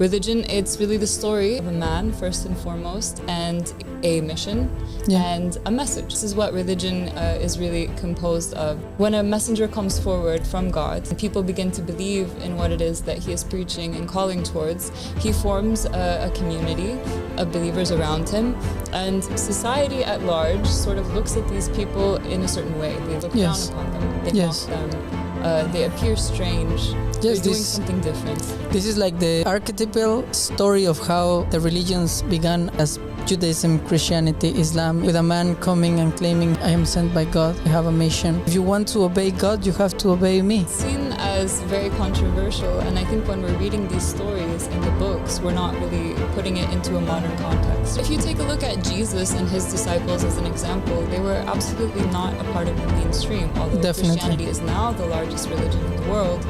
Religion, it's really the story of a man, first and foremost, and a mission and a message. This is what religion is really composed of. When a messenger comes forward from God, people begin to believe in what it is that he is preaching and calling towards. He forms a community of believers around him, and society at large sort of looks at these people in a certain way. They look down upon them, they mock them, they appear strange. They're doing something different. This is like the archetypal story of how the religions began as Judaism, Christianity, Islam, with a man coming and claiming, I am sent by God, I have a mission. If you want to obey God, you have to obey me. It's seen as very controversial, and I think when we're reading these stories in the books, we're not really putting it into a modern context. If you take a look at Jesus and his disciples as an example, they were absolutely not a part of the mainstream, although Christianity is now the largest religion in the world.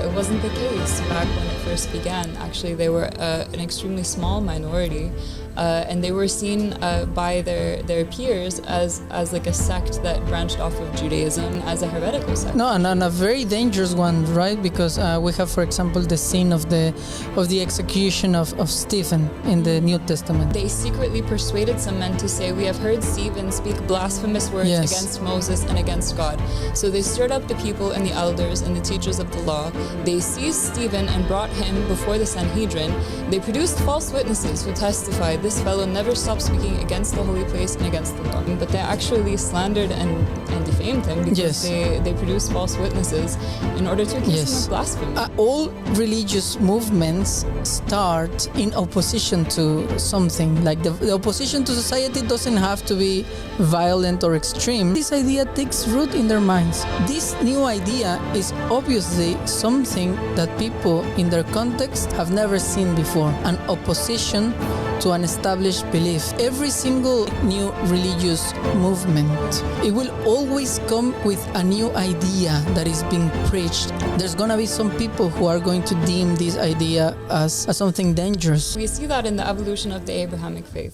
It wasn't the case back when it first began. Actually, they were an extremely small minority, and they were seen by their peers as like a sect that branched off of Judaism, as a heretical sect. No, and a very dangerous one, right? Because we have, for example, the scene of the execution of Stephen in the New Testament. They secretly persuaded some men to say, we have heard Stephen speak blasphemous words against Moses and against God. So they stirred up the people and the elders and the teachers of the law. They seized Stephen and brought him before the Sanhedrin. They produced false witnesses who testified, this fellow never stopped speaking against the holy place and against the law. But they actually slandered and defamed him because they produced false witnesses in order to accuse him of blasphemy. All religious movements start in opposition to something. Like the opposition to society doesn't have to be violent or extreme. This idea takes root in their minds. This new idea is obviously something that people in their context have never seen before. An opposition to an established belief. Every single new religious movement, it will always come with a new idea that is being preached. There's gonna be some people who are going to deem this idea as something dangerous. We see that in the evolution of the Abrahamic faith.